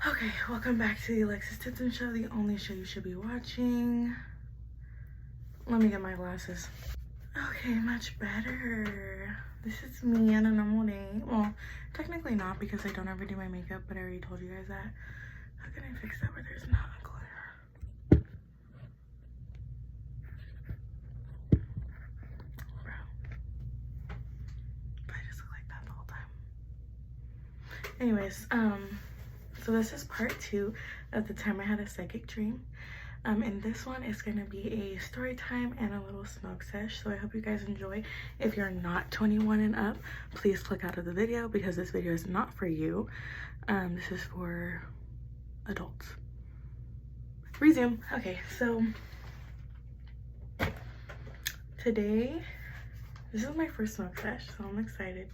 Okay, welcome back to the alecsistipton show, the only show you should be watching. Let me get my glasses. Okay, much better. This is me on a normal day. Well, technically not, because I don't ever do my makeup, but I already told you guys that. How can I fix that where there's not a glitter? Bro. I just look like that the whole time. Anyways, so this is part 2 of the time I had a psychic dream. And this one is going to be a story time and a little smoke sesh. So I hope you guys enjoy. If you're not 21 and up, please click out of the video because this video is not for you. This is for adults. Resume. Okay, so today, this is my first smoke sesh, so I'm excited.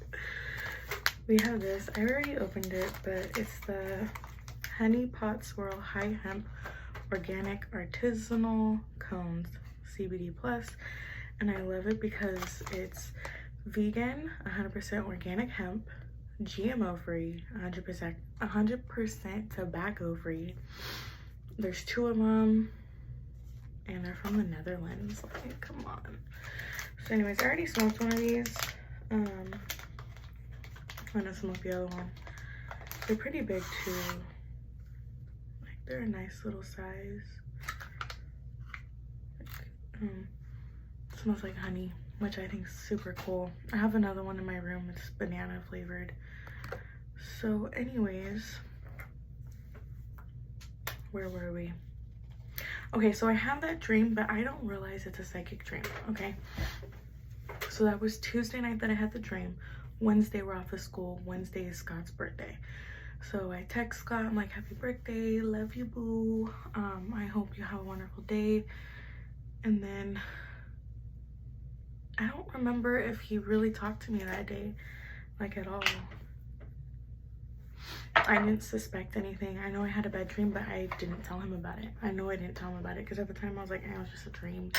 We have this. I already opened it, but it's the Honey Pot Swirl High Hemp Organic Artisanal Cones CBD Plus, and I love it because it's vegan, 100% organic hemp, GMO free, 100% tobacco free. There's 2 of them, and they're from the Netherlands. Like, come on. So anyways, I already smoked one of these. I'm gonna smoke the other one. They're pretty big too. Like, they're a nice little size. It smells like honey, which I think is super cool. I have another one in my room. It's banana flavored. So anyways, where were we? Okay, so I have that dream, but I don't realize it's a psychic dream. Okay, so that was Tuesday night that I had the dream. Wednesday we're off of school. Wednesday is Scott's birthday. So I text Scott, I'm like, happy birthday, love you, boo. I hope you have a wonderful day. And then I don't remember if he really talked to me that day, like at all. I didn't suspect anything. I know I had a bad dream, but I didn't tell him about it. I know I didn't tell him about it because at the time I was like, it was just a dream.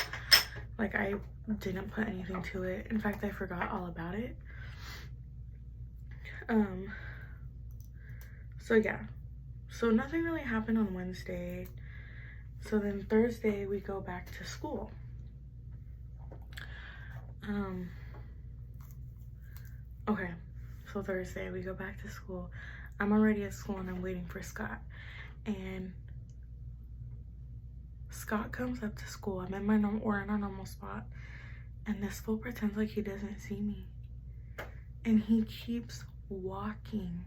Like, I didn't put anything to it. In fact, I forgot all about it. So yeah, so nothing really happened on Wednesday. So then Thursday we go back to school. Okay, so Thursday we go back to school. I'm already at school and I'm waiting for Scott, and Scott comes up to school. I'm in my we're in our normal spot, and this fool pretends like he doesn't see me, and he keeps walking.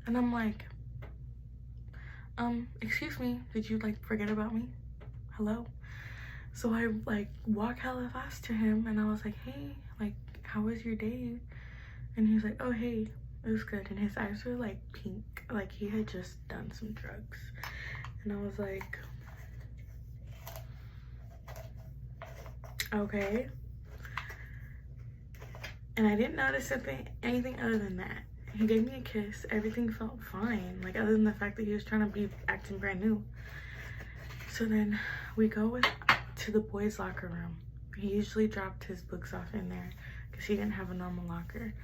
And I'm like, excuse me, did you like forget about me? Hello? So I like walk hella fast to him, and I was like, hey, like, how was your day? And he's like, oh, hey, it was good. And his eyes were like pink, like he had just done some drugs. And I was like, okay. And I didn't notice anything other than that. He gave me a kiss. Everything felt fine. Like, other than the fact that he was trying to be acting brand new. So then we go to the boys' locker room. He usually dropped his books off in there because he didn't have a normal locker.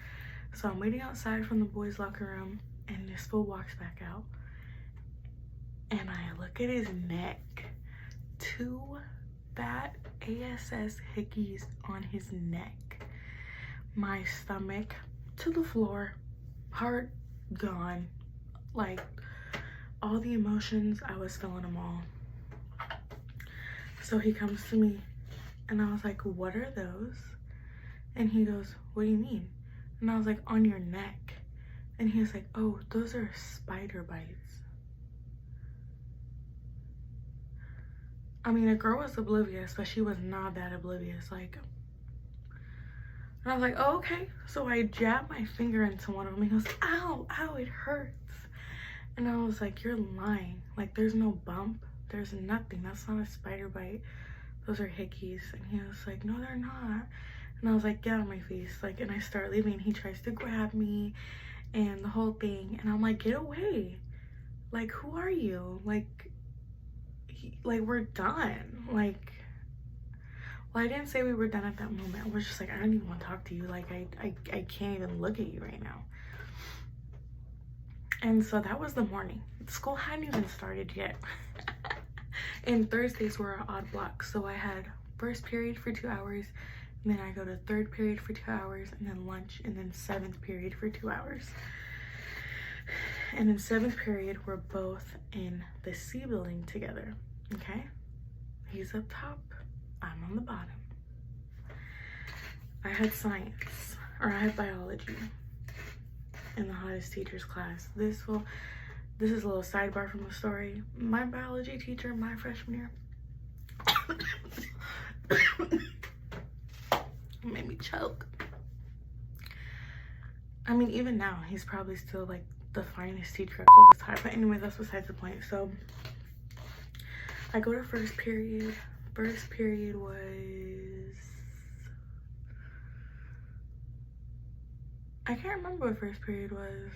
So I'm waiting outside from the boys' locker room, and this fool walks back out. And I look at his neck. 2 fat ASS hickeys on his neck. My stomach to the floor. Heart gone. Like, all the emotions, I was feeling them all. So he comes to me, and I was like, what are those? And he goes, what do you mean? And I was like, on your neck. And he was like, oh, those are spider bites. I mean, the girl was oblivious, but she was not that oblivious. Like, and I was like, oh, okay. So I jabbed my finger into one of them. He goes, ow, ow, it hurts. And I was like, you're lying. Like, there's no bump. There's nothing. That's not a spider bite. Those are hickeys. And he was like, no, they're not. And I was like, get out of my face. Like, and I start leaving. He tries to grab me and the whole thing. And I'm like, get away. Like, who are you? Like, we're done. Like, well, I didn't say we were done at that moment. I was just like, I don't even want to talk to you. Like, I can't even look at you right now. And so that was the morning. School hadn't even started yet. And Thursdays were an odd block. So I had first period for 2 hours, and then I go to third period for 2 hours, and then lunch, and then seventh period for 2 hours. And in seventh period, we're both in the C building together, okay? He's up top, I'm on the bottom. I had science, or I had biology in the hottest teachers class. This is a little sidebar from the story. My biology teacher, my freshman year, made me choke. I mean, even now, he's probably still like the finest teacher at this time. But anyway, that's besides the point. So I go to first period. First period was, I can't remember what first period was.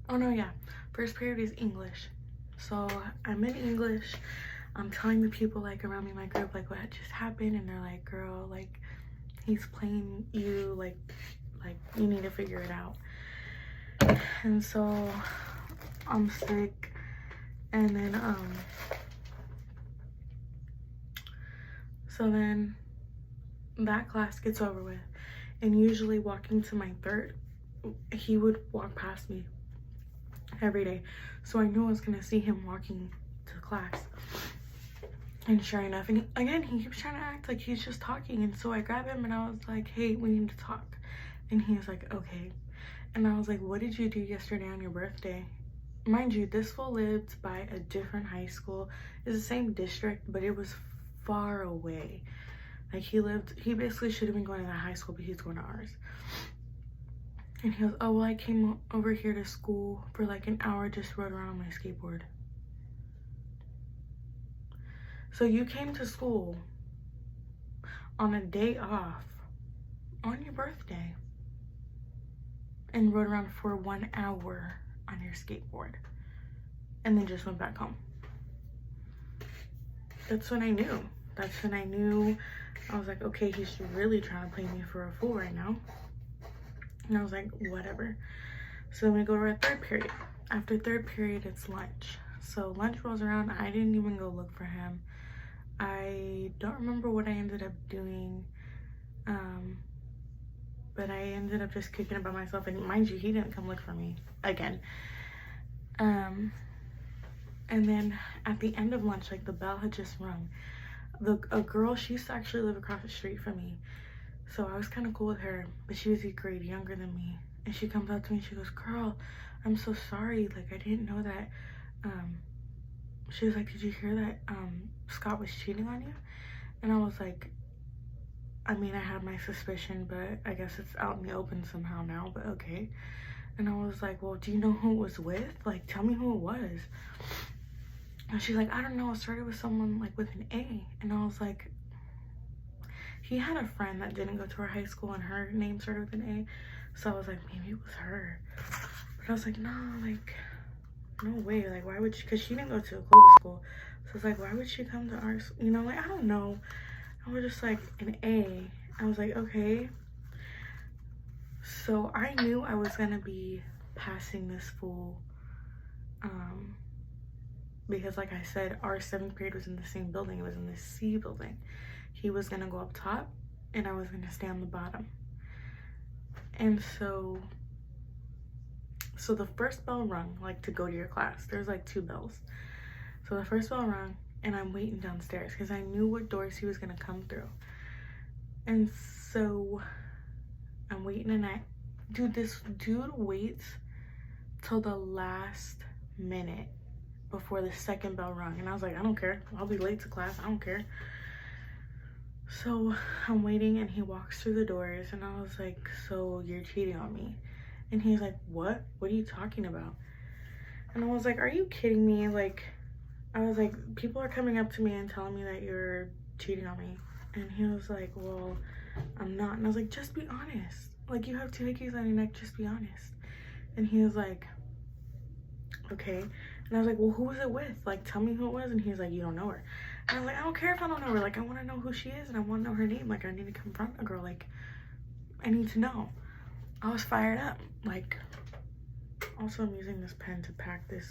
Oh no, yeah. First period is English. So I'm in English. I'm telling the people like around me in my group like what just happened, and they're like, girl, like he's playing you, like you need to figure it out. And so I'm sick, and then so then that class gets over with, and usually walking to my third, he would walk past me every day, so I knew I was gonna see him walking to class. And sure enough, and again he keeps trying to act like he's just talking, and so I grab him and I was like, hey, we need to talk. And he was like, okay. And I was like, what did you do yesterday on your birthday? Mind you, this fool lived by a different high school. It's the same district, but it was far away. Like he basically should have been going to that high school, but he's going to ours. And he goes, oh, well, I came over here to school for like an hour, just rode around on my skateboard. So you came to school on a day off on your birthday and rode around for 1 hour on your skateboard and then just went back home. That's when I knew. That's when I knew. I was like, okay, he's really trying to play me for a fool right now. And I was like, whatever. So then we go to our third period. After third period, it's lunch. So lunch rolls around. I didn't even go look for him. I don't remember what I ended up doing. But I ended up just kicking it by myself. And mind you, he didn't come look for me again. And then at the end of lunch, like the bell had just rung. A girl, she used to actually live across the street from me. So I was kind of cool with her, but she was a grade younger than me. And she comes up to me and she goes, girl, I'm so sorry. Like, I didn't know that. She was like, did you hear that Scott was cheating on you? And I was like, I mean, I had my suspicion, but I guess it's out in the open somehow now, but okay. And I was like, well, do you know who it was with? Like, tell me who it was. And she's like, I don't know. It started with someone like with an A. And I was like, he had a friend that didn't go to our high school and her name started with an A. So I was like, maybe it was her. But I was like, no, like, no way. Like, why would she? Because she didn't go to a closed school. So I was like, why would she come to ours? You know, like, I don't know. I was just like, an A. I was like, okay. So I knew I was going to be passing this fool. Because like I said, our 7th period was in the same building. It was in the C building. He was going to go up top and I was going to stay on the bottom. And so the first bell rung, like to go to your class. There's like 2 bells. So the first bell rung and I'm waiting downstairs because I knew what doors he was going to come through. And so I'm waiting and this dude waits till the last minute before the second bell rung. And I was like, I don't care. I'll be late to class. I don't care. So I'm waiting and he walks through the doors and I was like, so you're cheating on me? And he's like, what? What are you talking about? And I was like, are you kidding me? Like, I was like, people are coming up to me and telling me that you're cheating on me. And he was like, well, I'm not. And I was like, just be honest. Like, you have 2 hickeys on your neck, just be honest. And he was like, okay. And I was like, well, who was it with? Like, tell me who it was. And he was like, you don't know her. And I was like, I don't care if I don't know her. Like, I want to know who she is and I want to know her name. Like, I need to confront a girl. Like, I need to know. I was fired up. Like, Also, I'm using this pen to pack this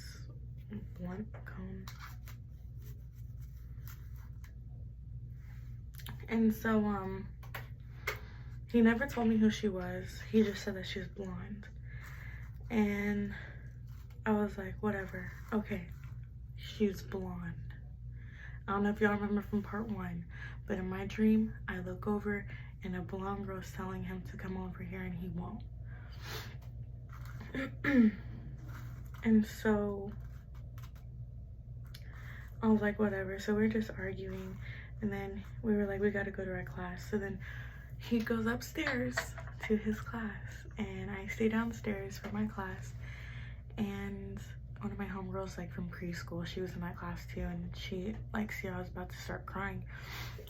blunt cone. And so, he never told me who she was. He just said that she was blonde. And I was like, whatever. Okay, she's blonde. I don't know if y'all remember from part 1, but in my dream, I look over and a blonde girl's telling him to come over here and he won't. And so I was like, whatever. So we're just arguing, and then we were like, we gotta go to our class. So then he goes upstairs to his class, and I stay downstairs for my class. And one of my homegirls, like from preschool, she was in that class too, and she like see I was about to start crying,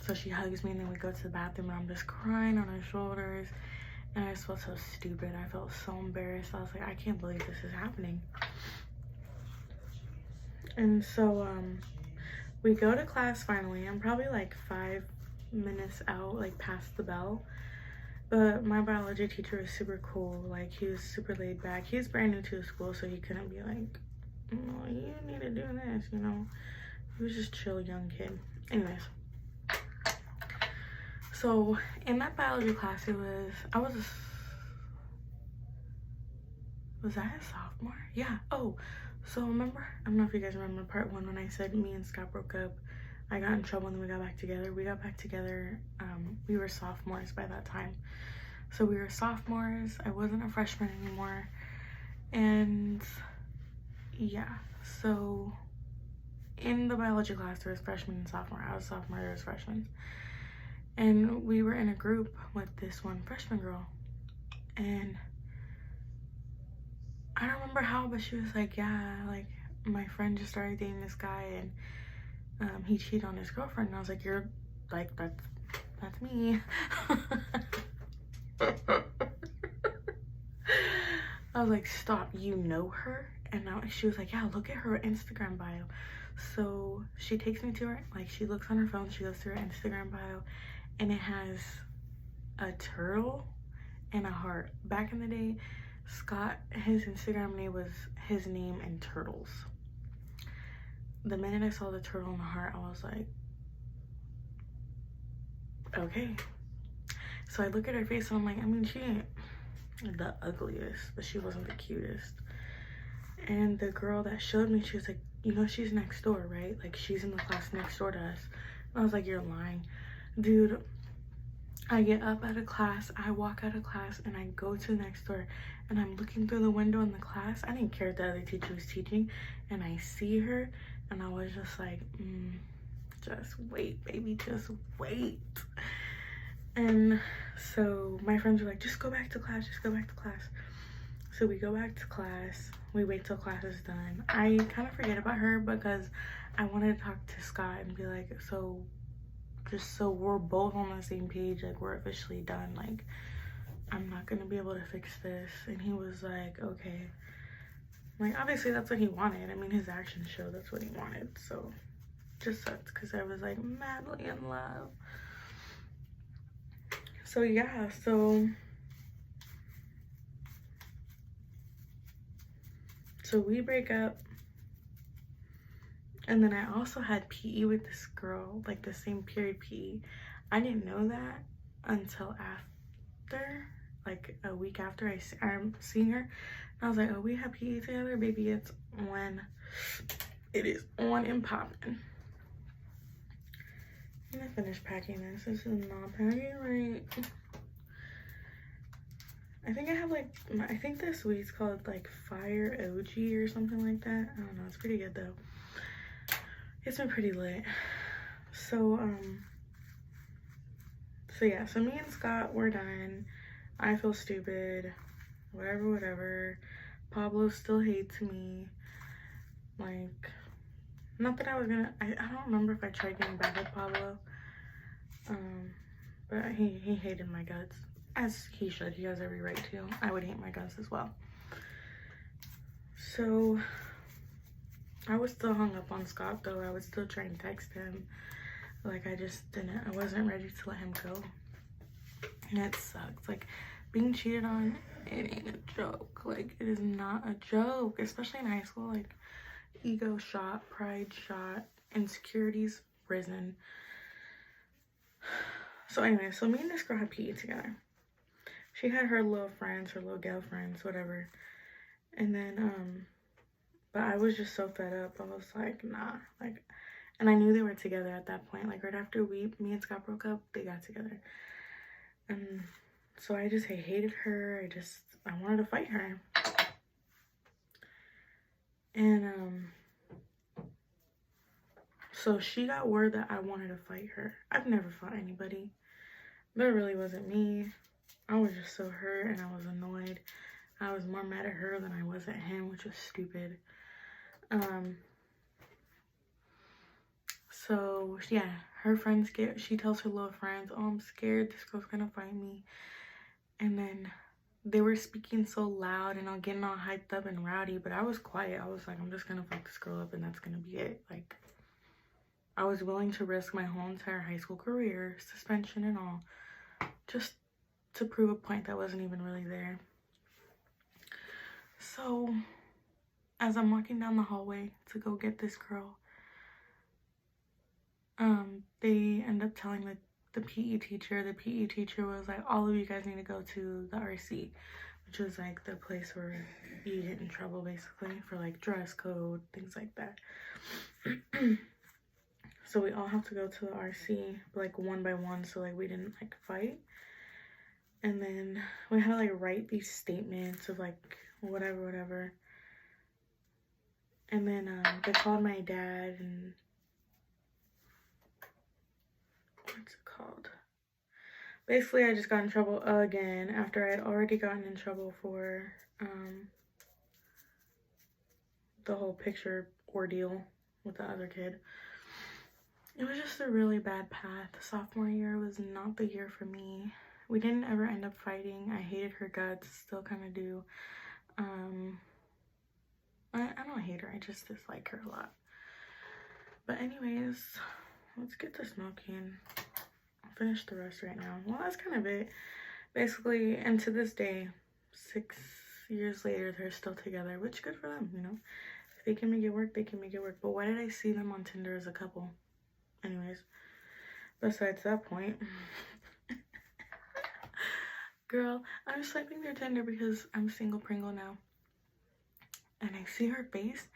so she hugs me, and then we go to the bathroom, and I'm just crying on her shoulders. And I just felt so stupid. I felt so embarrassed. I was like, I can't believe this is happening. And so we go to class finally. I'm probably like 5 minutes out, like past the bell. But my biology teacher was super cool. Like, he was super laid back. He was brand new to the school, so he couldn't be like, oh, you need to do this, you know. He was just chill young kid. Anyways. So in that biology class, was I a sophomore? Yeah. Oh, so remember, I don't know if you guys remember part 1 when I said me and Scott broke up. I got in trouble and then we got back together. We were sophomores by that time. So we were sophomores. I wasn't a freshman anymore. And yeah, so in the biology class, there was freshman and sophomore. I was sophomore, there was freshmen. And we were in a group with this one freshman girl. And I don't remember how, but she was like, yeah, like my friend just started dating this guy, and he cheated on his girlfriend. And I was like, you're like, that's me. I was like, stop, you know her? And now she was like, yeah, look at her Instagram bio. So she takes me to her, like she looks on her phone, she goes to her Instagram bio, and it has a turtle and a heart. Back in the day, Scott, his Instagram name was his name and turtles. The minute I saw the turtle and the heart, I was like, okay. So I look at her face and I'm like, I mean, she ain't the ugliest, but she wasn't the cutest. And the girl that showed me, she was like, you know, she's next door, right? Like, she's in the class next door to us. And I was like, you're lying. Dude, I get up out of class, I walk out of class, and I go to the next door, and I'm looking through the window in the class. I didn't care if the other teacher was teaching, and I see her, and I was just like, just wait, baby, just wait. And so my friends were like, just go back to class, just go back to class. So we go back to class, we wait till class is done. I kind of forget about her because I wanted to talk to Scott and be like, so just so we're both on the same page, like we're officially done, like I'm not gonna be able to fix this. And he was like, okay. Like, obviously that's what he wanted. I mean, his actions show that's what he wanted. So just sucks because I was like madly in love. So yeah, so we break up. And then I also had PE with this girl, like the same period PE. I didn't know that until after, like a week after I'm seeing her. And I was like, oh, we have PE together? Baby, it's on. It is on and popping. I'm gonna finish packing this. This is not packing right. I think I have like, I think this week's called like Fire OG or something like that. I don't know, it's pretty good though. It's been pretty lit. So yeah, so me and Scott, we're done. I feel stupid, whatever. Pablo still hates me. Like, not that I was gonna, I don't remember if I tried getting back with Pablo. But he hated my guts, as he should. He has every right to. I would hate my guts as well. So I was still hung up on Scott though. I was still trying to text him. Like, I wasn't ready to let him go. And it sucks. Like, being cheated on, it ain't a joke. Like, it is not a joke, especially in high school. Like, ego shot, pride shot, insecurities risen. So anyway, so me and this girl had PE together. She had her little friends, her little gal friends, whatever. And then, but I was just so fed up. I was like, nah. Like, and I knew they were together at that point. Like, right after me and Scott broke up, they got together. And so I just hated her. I wanted to fight her. And, so she got word that I wanted to fight her. I've never fought anybody. That really wasn't me. I was just so hurt and I was annoyed. I was more mad at her than I was at him, which was stupid. So yeah, her friends she tells her little friends, oh, I'm scared this girl's gonna fight me. And then they were speaking so loud and getting all hyped up and rowdy, but I was quiet. I was like, I'm just gonna fuck this girl up and that's gonna be it. Like, I was willing to risk my whole entire high school career, suspension and all, just to prove a point that wasn't even really there. So, as I'm walking down the hallway to go get this girl, they end up telling the PE teacher. The PE teacher was like, all of you guys need to go to the RC, which was like the place where you get in trouble basically for like dress code, things like that. So we all have to go to the RC, like one by one, so like we didn't like fight. And then we had to like write these statements of like whatever. And then they called my dad and what's it called? Basically, I just got in trouble again after I had already gotten in trouble for the whole picture ordeal with the other kid. It was just a really bad path. Sophomore year was not the year for me. We didn't ever end up fighting. I hated her guts, still kind of do. I don't hate her, I just dislike her a lot. But anyways, let's get to smoking. I'll finish the rest right now. Well, that's kind of it. Basically, and to this day, 6 years later, they're still together, which good for them, you know? If they can make it work, they can make it work. But why did I see them on Tinder as a couple? Anyways, besides that point, girl, I'm swiping their Tinder because I'm single Pringle now. And I see her face,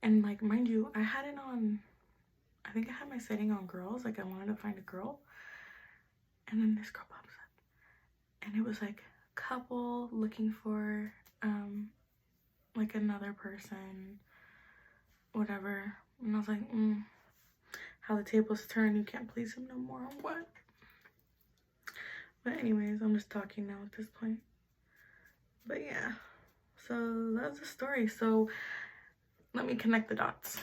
and like, mind you, I had it on, I think I had my setting on girls, like I wanted to find a girl. And then this girl pops up, and it was like, couple looking for, like another person, whatever. And I was like, how the tables turn, you can't please him no more, what? But anyways, I'm just talking now at this point. But yeah, so that's the story. So let me connect the dots.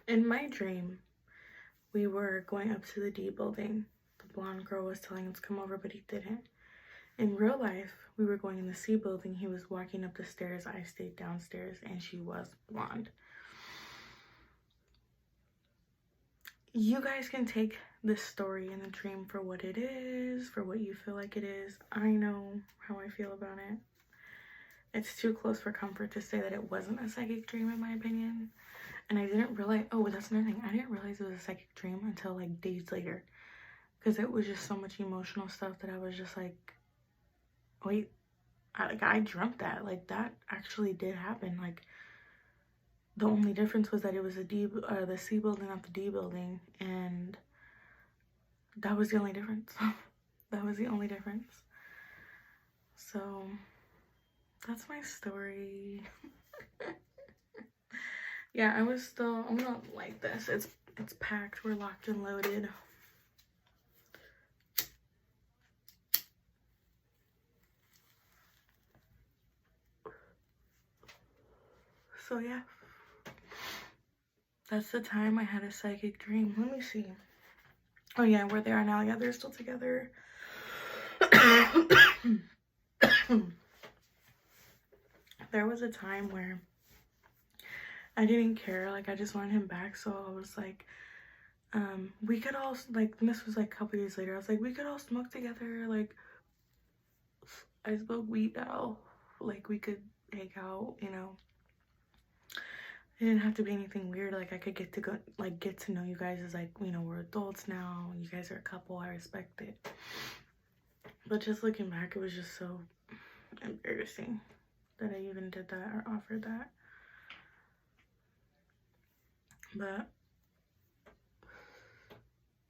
In my dream, we were going up to the D building. The blonde girl was telling him to come over, but he didn't. In real life, we were going in the C building. He was walking up the stairs. I stayed downstairs, and she was blonde. You guys can take this story in the dream for what it is, for what you feel like it is. I know how I feel about it. It's too close for comfort to say that it wasn't a psychic dream, in my opinion. And I didn't realize, oh, that's another thing. I didn't realize it was a psychic dream until like days later. Because it was just so much emotional stuff that I was just like, wait, I dreamt that. Like, that actually did happen. Like, the only difference was that it was the C building, not the D building, and that was the only difference. That was the only difference. So that's my story. Yeah, I'm gonna light this. It's packed. We're locked and loaded. So yeah. That's the time I had a psychic dream. Let me see. Oh yeah, where they are now. Yeah, they're still together. There was a time where I didn't care. Like, I just wanted him back. So I was like, we could all, like, and this was like a couple years later. I was like, we could all smoke together. Like, I smoked weed now. Like, we could hang out, you know. It didn't have to be anything weird. Like, I could get to know you guys as, like, you know, we're adults now. You guys are a couple. I respect it. But just looking back, it was just so embarrassing that I even did that or offered that. But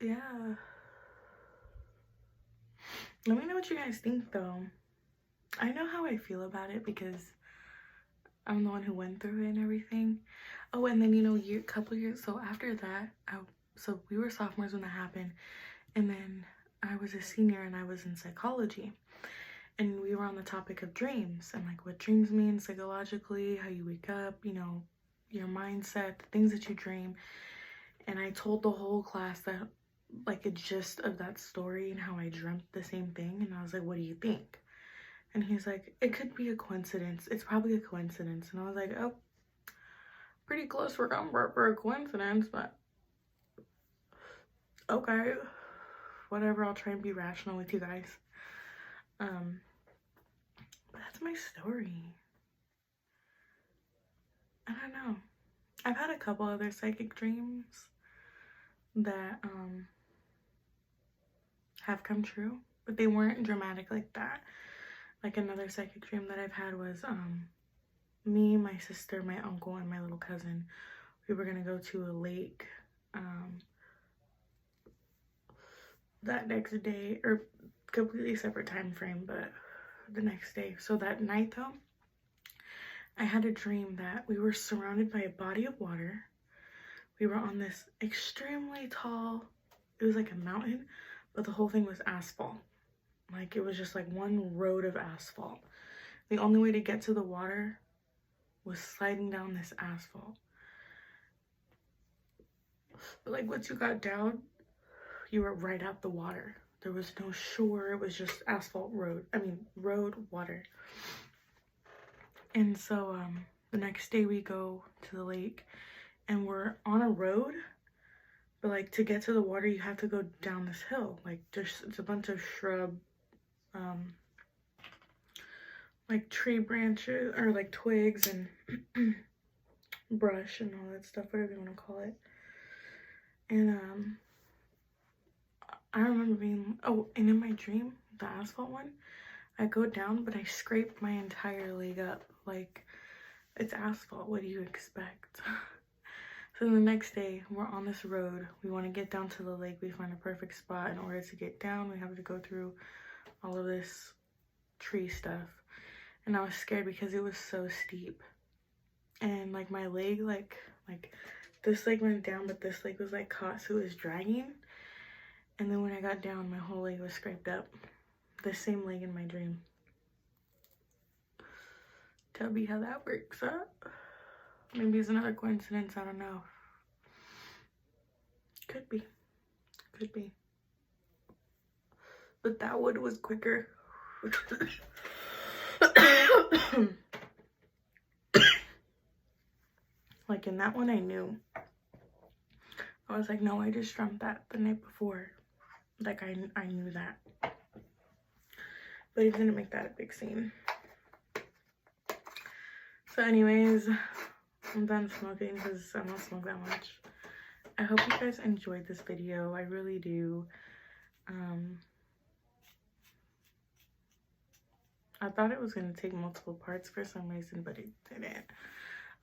yeah, let me know what you guys think though. I know how I feel about it because I'm the one who went through it and everything. Oh, and then, you know, couple years, so after that, so we were sophomores when that happened, and then I was a senior and I was in psychology, and we were on the topic of dreams and like what dreams mean psychologically, how you wake up, you know, your mindset, the things that you dream. And I told the whole class that, like, a gist of that story and how I dreamt the same thing. And I was like, what do you think? And he's like, it could be a coincidence. It's probably a coincidence. And I was like, oh, pretty close for comfort for a coincidence, but okay, whatever. I'll try and be rational with you guys. But that's my story. I don't know. I've had a couple other psychic dreams that have come true, but they weren't dramatic like that. Like, another psychic dream that I've had was me, my sister, my uncle, and my little cousin. We were gonna go to a lake that next day, or completely separate time frame, but the next day. So that night though, I had a dream that we were surrounded by a body of water. We were on this extremely tall, it was like a mountain, but the whole thing was asphalt. Like, it was just like one road of asphalt. The only way to get to the water was sliding down this asphalt. But like, once you got down, you were right out the water. There was no shore, it was just asphalt road. I mean, road, water. And so the next day we go to the lake and we're on a road, but like, to get to the water you have to go down this hill. Like, it's a bunch of shrub, like tree branches or like twigs and brush and all that stuff, whatever you want to call it. And I remember being, oh, and in my dream, the asphalt one, I go down, but I scrape my entire leg up. Like, it's asphalt, what do you expect? So the next day, we're on this road. We want to get down to the lake. We find a perfect spot. In order to get down, we have to go through all of this tree stuff. And I was scared because it was so steep. And like, my leg, like this leg went down, but this leg was like caught, so it was dragging. And then when I got down, my whole leg was scraped up. The same leg in my dream. Tell me how that works, huh? Maybe it's another coincidence, I don't know. Could be. Could be. But that one was quicker. Like, in that one I knew. I was like, no, I just dreamt that the night before. Like, I knew that. But he didn't make that a big scene. So anyways, I'm done smoking because I don't smoke that much. I hope you guys enjoyed this video. I really do. I thought it was going to take multiple parts for some reason, but it didn't.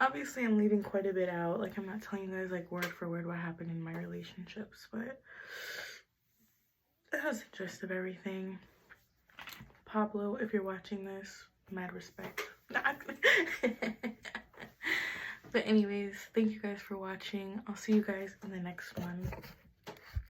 Obviously, I'm leaving quite a bit out. Like, I'm not telling you guys, like, word for word what happened in my relationships, but that was the gist of everything. Pablo, if you're watching this, mad respect. But anyways, thank you guys for watching. I'll see you guys in the next one.